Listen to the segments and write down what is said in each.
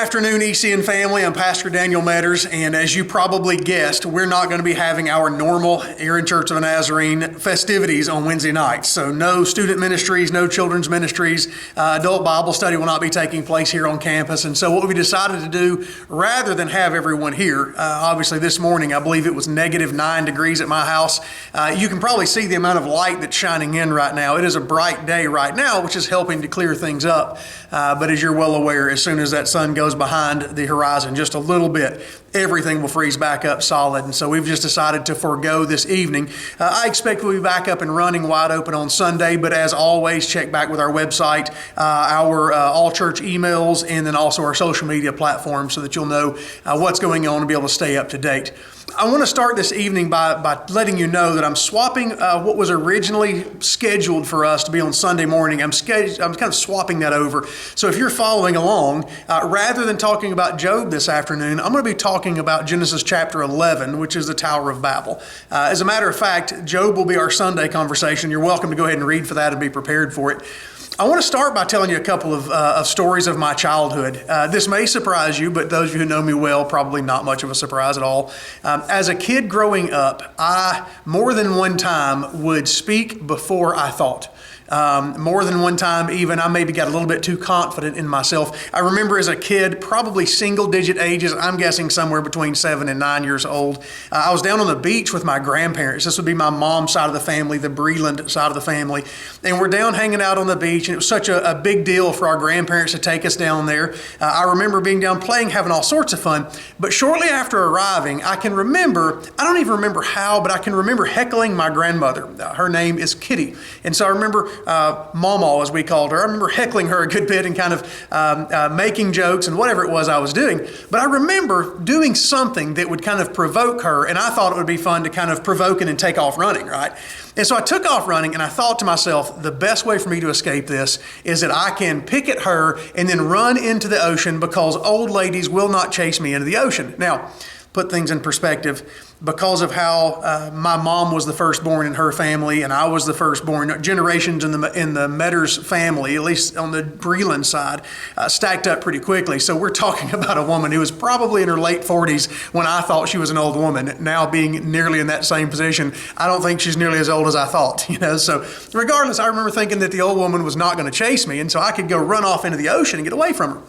afternoon, ECN family. I'm Pastor Daniel Metters, and as you probably guessed, we're not going to be having our normal Aaron Church of the Nazarene festivities on Wednesday nights. So no student ministries, no children's ministries, adult Bible study will not be taking place here on campus. And so what we decided to do, rather than have everyone here, obviously this morning, I believe it was -9 degrees at my house. You can probably see the amount of light that's shining in right now. It is a bright day right now, which is helping to clear things up. But as you're well aware, as soon as that sun goes behind the horizon just a little bit, everything will freeze back up solid. And so we've just decided to forego this evening. I expect we'll be back up and running wide open on Sunday, but as always, check back with our website, our all church emails, and then also our social media platforms so that you'll know what's going on and be able to stay up to date. I want to start this evening by letting you know that I'm swapping what was originally scheduled for us to be on Sunday morning. I'm kind of swapping that over. So if you're following along, rather than talking about Job this afternoon, I'm going to be talking about Genesis chapter 11, which is the Tower of Babel. As a matter of fact, Job will be our Sunday conversation. You're welcome to go ahead and read for that and be prepared for it. I want to start by telling you a couple of stories of my childhood. This may surprise you, but those of you who know me well, probably not much of a surprise at all. As a kid growing up, I more than one time would speak before I thought. More than one time even, I maybe got a little bit too confident in myself. I remember as a kid, probably single-digit ages, I'm guessing somewhere between 7 and 9 years old. I was down on the beach with my grandparents. This would be my mom's side of the family, the Breland side of the family. And we're down hanging out on the beach, and it was such a big deal for our grandparents to take us down there. I remember being down playing, having all sorts of fun. But shortly after arriving, I don't even remember how, but I can remember heckling my grandmother. Her name is Kitty. And so I remember Mama, as we called her. I remember heckling her a good bit and kind of making jokes and whatever it was I was doing. But I remember doing something that would kind of provoke her, and I thought it would be fun to kind of provoke it and take off running, right? And so I took off running, and I thought to myself, the best way for me to escape this is that I can pick at her and then run into the ocean because old ladies will not chase me into the ocean. Now, put things in perspective, because of how my mom was the firstborn in her family and I was the firstborn, generations in the Metters family, at least on the Breland side, stacked up pretty quickly. So we're talking about a woman who was probably in her late 40s when I thought she was an old woman. Now being nearly in that same position, I don't think she's nearly as old as I thought. So regardless, I remember thinking that the old woman was not going to chase me, and so I could go run off into the ocean and get away from her.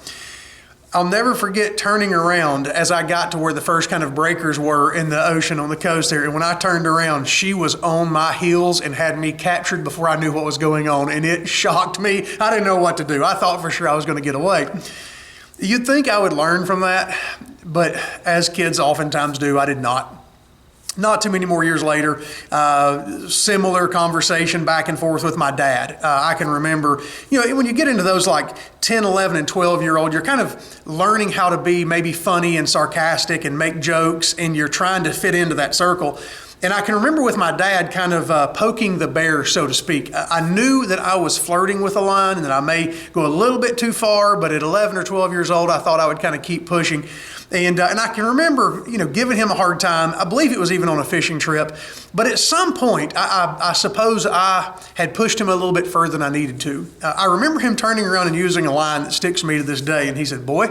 I'll never forget turning around as I got to where the first kind of breakers were in the ocean on the coast there. And when I turned around, she was on my heels and had me captured before I knew what was going on. And it shocked me. I didn't know what to do. I thought for sure I was going to get away. You'd think I would learn from that, but as kids oftentimes do, I did not. Not too many more years later, similar conversation back and forth with my dad. I can remember, when you get into those like 10, 11, and 12-year-old, you're kind of learning how to be maybe funny and sarcastic and make jokes, and you're trying to fit into that circle. And I can remember with my dad kind of poking the bear, so to speak. I knew that I was flirting with a line and that I may go a little bit too far, but at 11 or 12 years old, I thought I would kind of keep pushing. And I can remember, giving him a hard time. I believe it was even on a fishing trip. But at some point, I suppose I had pushed him a little bit further than I needed to. I remember him turning around and using a line that sticks me to this day. And he said, "Boy,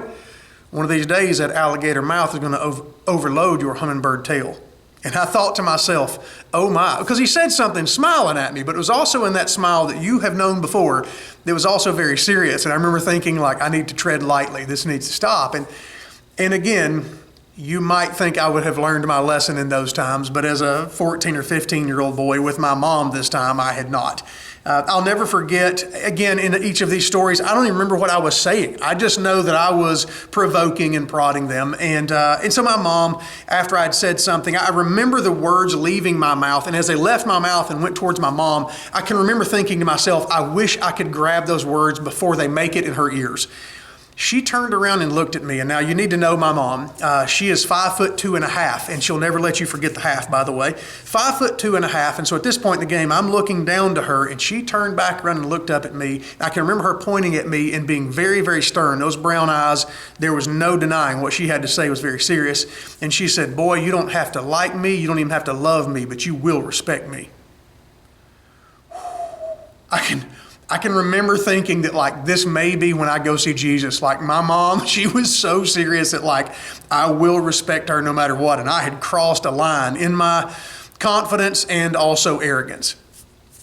one of these days that alligator mouth is going to overload your hummingbird tail." And I thought to myself, oh my, because he said something smiling at me, but it was also in that smile that you have known before that was also very serious. And I remember thinking, like, I need to tread lightly. This needs to stop. And again, you might think I would have learned my lesson in those times, but as a 14 or 15-year-old boy with my mom this time, I had not. I'll never forget, again, in each of these stories, I don't even remember what I was saying. I just know that I was provoking and prodding them. And so my mom, after I'd said something, I remember the words leaving my mouth. And as they left my mouth and went towards my mom, I can remember thinking to myself, I wish I could grab those words before they make it in her ears. She turned around and looked at me, and now you need to know my mom. She is 5'2.5", and she'll never let you forget the half, by the way. 5'2.5", and so at this point in the game, I'm looking down to her, and she turned back around and looked up at me. I can remember her pointing at me and being very, very stern. Those brown eyes, there was no denying what she had to say was very serious. And she said, "Boy, you don't have to like me, you don't even have to love me, but you will respect me." I can remember thinking that like this may be when I go see Jesus. Like my mom, she was so serious that like I will respect her no matter what. And I had crossed a line in my confidence and also arrogance.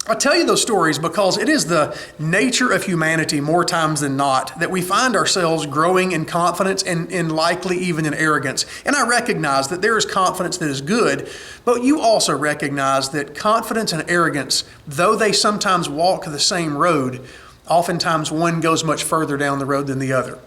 I tell you those stories because it is the nature of humanity more times than not that we find ourselves growing in confidence and likely even in arrogance. And I recognize that there is confidence that is good, but you also recognize that confidence and arrogance, though they sometimes walk the same road, oftentimes one goes much further down the road than the other.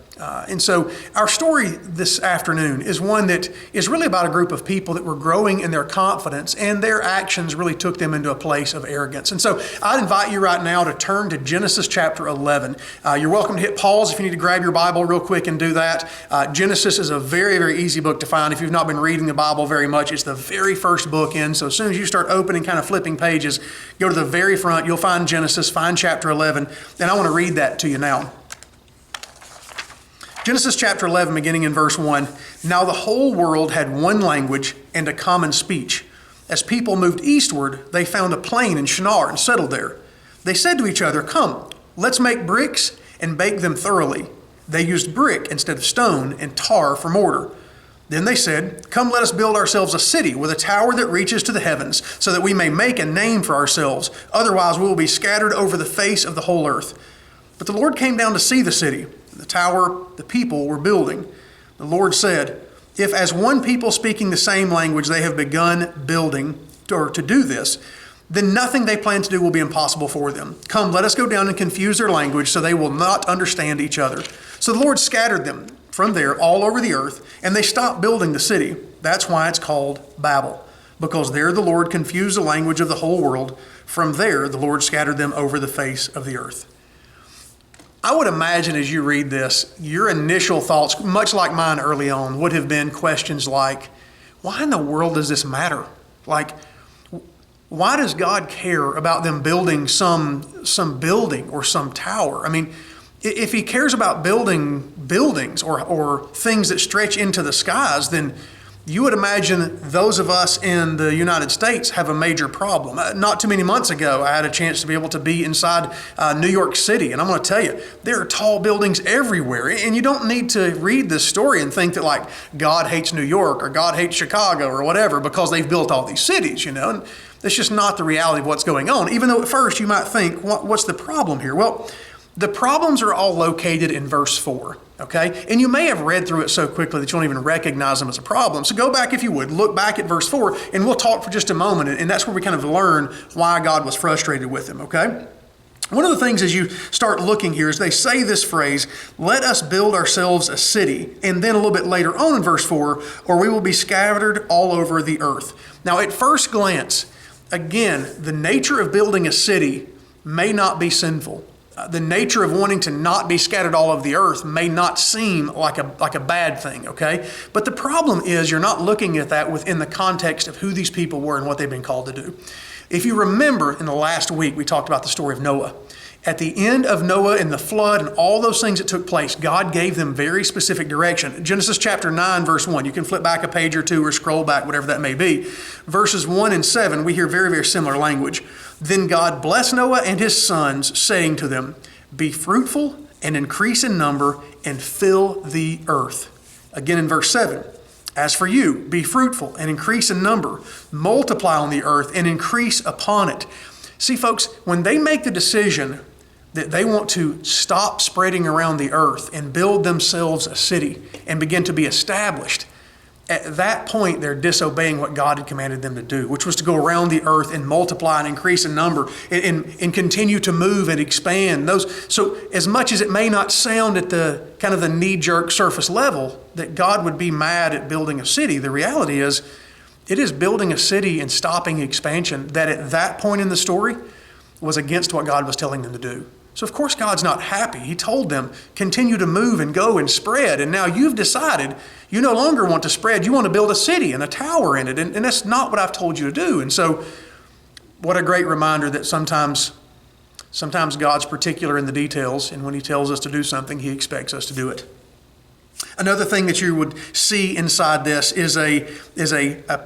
And so our story this afternoon is one that is really about a group of people that were growing in their confidence, and their actions really took them into a place of arrogance. And so I'd invite you right now to turn to Genesis chapter 11. You're welcome to hit pause if you need to grab your Bible real quick and do that. Genesis is a very, very easy book to find. If you've not been reading the Bible very much, it's the very first book in. So as soon as you start opening, kind of flipping pages, go to the very front, you'll find Genesis, find chapter 11, and I want to read that to you now. Genesis chapter 11, beginning in verse 1. Now the whole world had one language and a common speech. As people moved eastward, they found a plain in Shinar and settled there. They said to each other, "Come, let's make bricks and bake them thoroughly." They used brick instead of stone and tar for mortar. Then they said, "Come, let us build ourselves a city with a tower that reaches to the heavens, so that we may make a name for ourselves. Otherwise we will be scattered over the face of the whole earth." But the Lord came down to see the city, the tower the people were building. The Lord said, "If as one people speaking the same language they have begun building, or to do this, then nothing they plan to do will be impossible for them. Come, let us go down and confuse their language so they will not understand each other." So the Lord scattered them from there all over the earth, and they stopped building the city. That's why it's called Babel, because there the Lord confused the language of the whole world. From there the Lord scattered them over the face of the earth. I would imagine as you read this, your initial thoughts, much like mine early on, would have been questions like, why in the world does this matter? Like, why does God care about them building some building or some tower? I mean, if he cares about building buildings or things that stretch into the skies, then you would imagine those of us in the United States have a major problem. Not too many months ago, I had a chance to be able to be inside New York City. And I'm going to tell you, there are tall buildings everywhere. And you don't need to read this story and think that like God hates New York or God hates Chicago or whatever because they've built all these cities, you know. And that's just not the reality of what's going on. Even though at first you might think, what's the problem here? Well, the problems are all located in verse 4, okay? And you may have read through it so quickly that you don't even recognize them as a problem. So go back, if you would, look back at verse 4, and we'll talk for just a moment. And that's where we kind of learn why God was frustrated with them, okay? One of the things as you start looking here is they say this phrase, "Let us build ourselves a city." And then a little bit later on in verse 4, "or we will be scattered all over the earth." Now, at first glance, again, the nature of building a city may not be sinful. The nature of wanting to not be scattered all over the earth may not seem like a bad thing, okay? But the problem is you're not looking at that within the context of who these people were and what they've been called to do. If you remember in the last week, we talked about the story of Noah. At the end of Noah and the flood and all those things that took place, God gave them very specific direction. Genesis chapter 9, verse 1. You can flip back a page or two or scroll back, whatever that may be. Verses 1 and 7, we hear very, very similar language. "Then God blessed Noah and his sons, saying to them, 'Be fruitful and increase in number and fill the earth.'" Again in verse 7, "As for you, be fruitful and increase in number, multiply on the earth and increase upon it." See, folks, when they make the decision that they want to stop spreading around the earth and build themselves a city and begin to be established, at that point they're disobeying what God had commanded them to do, which was to go around the earth and multiply and increase in number and continue to move and expand. So as much as it may not sound at the kind of the knee-jerk surface level that God would be mad at building a city, the reality is it is building a city and stopping expansion that at that point in the story was against what God was telling them to do. So of course God's not happy. He told them, continue to move and go and spread. And now you've decided you no longer want to spread. You want to build a city and a tower in it. And that's not what I've told you to do. And so what a great reminder that sometimes God's particular in the details. And when he tells us to do something, he expects us to do it. Another thing that you would see inside this is a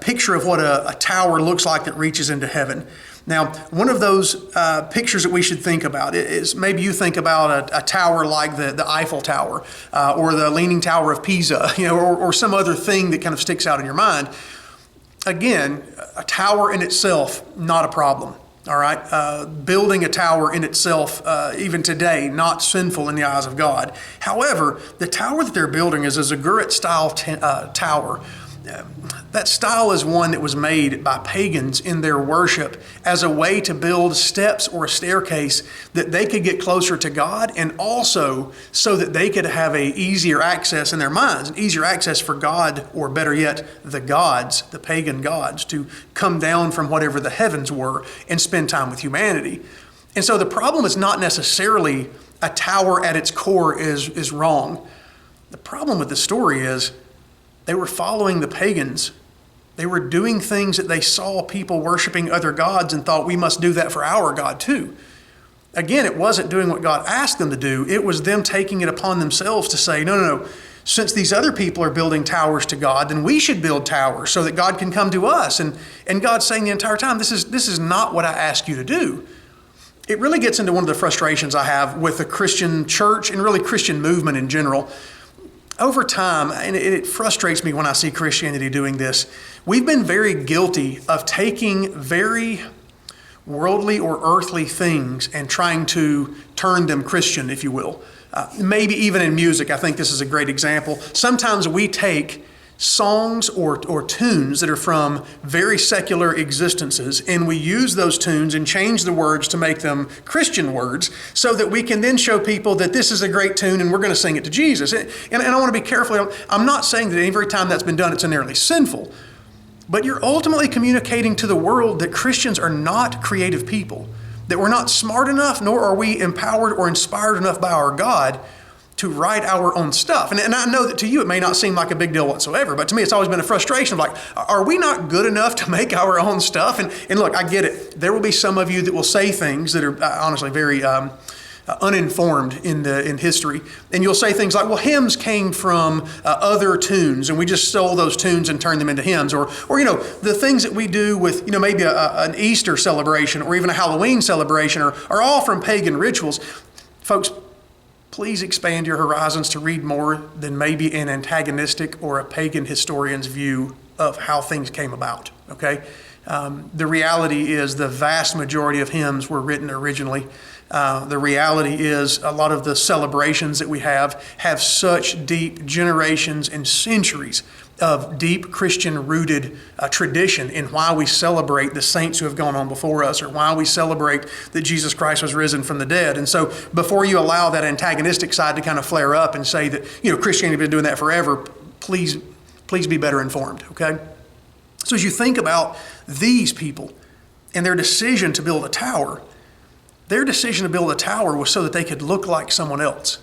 picture of what a tower looks like that reaches into heaven. Now, one of those pictures that we should think about is maybe you think about a tower like the Eiffel Tower or the Leaning Tower of Pisa, or some other thing that kind of sticks out in your mind. Again, a tower in itself, not a problem. All right, building a tower in itself, even today, not sinful in the eyes of God. However, the tower that they're building is a ziggurat-style tower. That style is one that was made by pagans in their worship as a way to build steps or a staircase that they could get closer to God, and also so that they could have a easier access in their minds, an easier access for God, or better yet, the gods, the pagan gods, to come down from whatever the heavens were and spend time with humanity. And so the problem is not necessarily a tower at its core is wrong. The problem with the story is they were following the pagans. They were doing things that they saw people worshiping other gods and thought, we must do that for our God too. Again, it wasn't doing what God asked them to do. It was them taking it upon themselves to say, no. Since these other people are building towers to God, then we should build towers so that God can come to us. And God's saying the entire time, this is not what I asked you to do. It really gets into one of the frustrations I have with the Christian church and really Christian movement in general. Over time, and it frustrates me when I see Christianity doing this, we've been very guilty of taking very worldly or earthly things and trying to turn them Christian, if you will. Maybe even in music, I think this is a great example. Sometimes we take songs or tunes that are from very secular existences, and we use those tunes and change the words to make them Christian words so that we can then show people that this is a great tune and we're going to sing it to Jesus. And I want to be careful. I'm not saying that every time that's been done it's inherently sinful, but you're ultimately communicating to the world that Christians are not creative people, that we're not smart enough, nor are we empowered or inspired enough by our God to write our own stuff. And I know that to you it may not seem like a big deal whatsoever, but to me it's always been a frustration of like, are we not good enough to make our own stuff? And look, I get it. There will be some of you that will say things that are honestly very uninformed in history. And you'll say things like, well, hymns came from other tunes and we just stole those tunes and turned them into hymns. Or the things that we do with, maybe an Easter celebration or even a Halloween celebration are all from pagan rituals. Folks, please expand your horizons to read more than maybe an antagonistic or a pagan historian's view of how things came about, okay? The reality is the vast majority of hymns were written originally. The reality is a lot of the celebrations that we have such deep generations and centuries of deep Christian-rooted tradition in why we celebrate the saints who have gone on before us, or why we celebrate that Jesus Christ was risen from the dead. And so before you allow that antagonistic side to kind of flare up and say that, Christianity has been doing that forever, please be better informed, okay? So as you think about these people and their decision to build a tower, their decision to build a tower was so that they could look like someone else,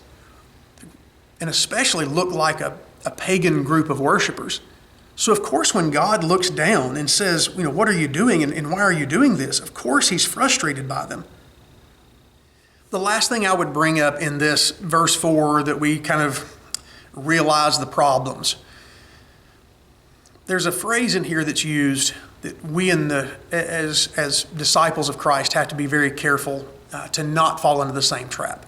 and especially look like a pagan group of worshipers. So of course, when God looks down and says, what are you doing and why are you doing this? Of course, he's frustrated by them. The last thing I would bring up in this verse 4 that we kind of realize the problems. There's a phrase in here that's used that we as disciples of Christ have to be very careful to not fall into the same trap.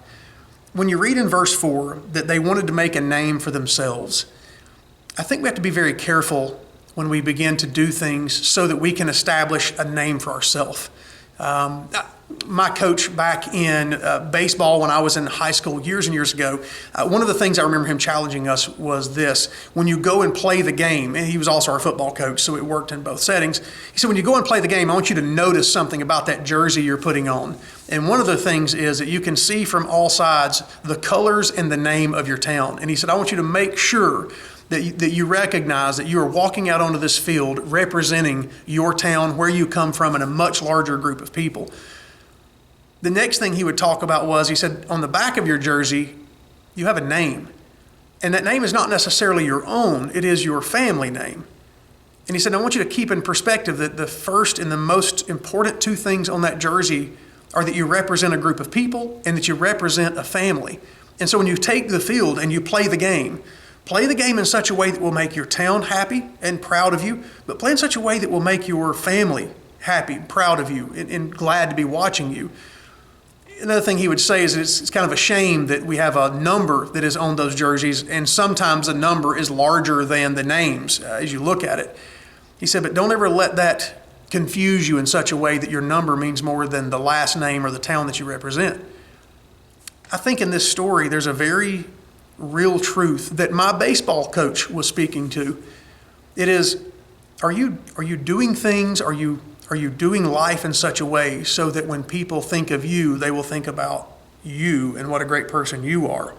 When you read in verse 4 that they wanted to make a name for themselves, I think we have to be very careful when we begin to do things so that we can establish a name for ourselves. My coach back in baseball when I was in high school years and years ago, one of the things I remember him challenging us was this: when you go and play the game, and he was also our football coach, so it worked in both settings. He said, when you go and play the game, I want you to notice something about that jersey you're putting on. And one of the things is that you can see from all sides the colors and the name of your town. And he said, I want you to make sure that you recognize that you are walking out onto this field representing your town, where you come from, and a much larger group of people. The next thing he would talk about was, he said, on the back of your jersey, you have a name. And that name is not necessarily your own, it is your family name. And he said, I want you to keep in perspective that the first and the most important two things on that jersey are that you represent a group of people and that you represent a family. And so when you take the field and you play the game, Play the game in such a way that will make your town happy and proud of you, but play in such a way that will make your family happy, proud of you, and glad to be watching you. Another thing he would say is it's kind of a shame that we have a number that is on those jerseys, and sometimes the number is larger than the names as you look at it. He said, but don't ever let that confuse you in such a way that your number means more than the last name or the town that you represent. I think in this story, there's a very real truth that my baseball coach was speaking to. It is, are you doing things, are you doing life in such a way so that when people think of you, they will think about you and what a great person you are?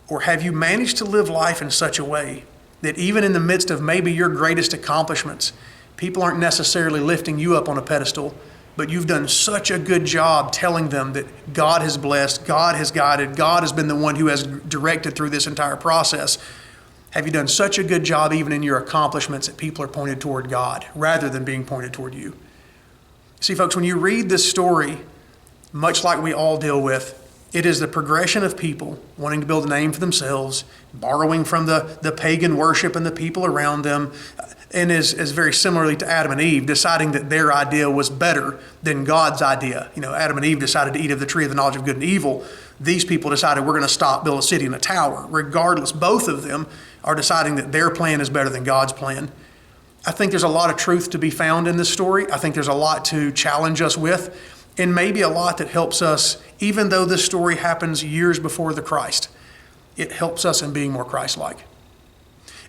Or have you managed to live life in such a way that even in the midst of maybe your greatest accomplishments, people aren't necessarily lifting you up on a pedestal, but you've done such a good job telling them that God has blessed, God has guided, God has been the one who has directed through this entire process. Have you done such a good job even in your accomplishments that people are pointed toward God rather than being pointed toward you? See, folks, when you read this story, much like we all deal with, it is the progression of people wanting to build a name for themselves, borrowing from the pagan worship and the people around them, and is very similarly to Adam and Eve, deciding that their idea was better than God's idea. Adam and Eve decided to eat of the tree of the knowledge of good and evil. These people decided we're going to stop, build a city and a tower. Regardless, both of them are deciding that their plan is better than God's plan. I think there's a lot of truth to be found in this story. I think there's a lot to challenge us with, and maybe a lot that helps us, even though this story happens years before the Christ. It helps us in being more Christ-like.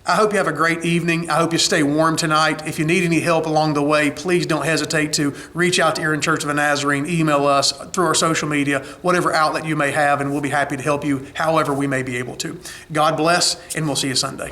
I hope you have a great evening. I hope you stay warm tonight. If you need any help along the way, please don't hesitate to reach out to Aaron Church of the Nazarene, email us through our social media, whatever outlet you may have, and we'll be happy to help you however we may be able to. God bless, and we'll see you Sunday.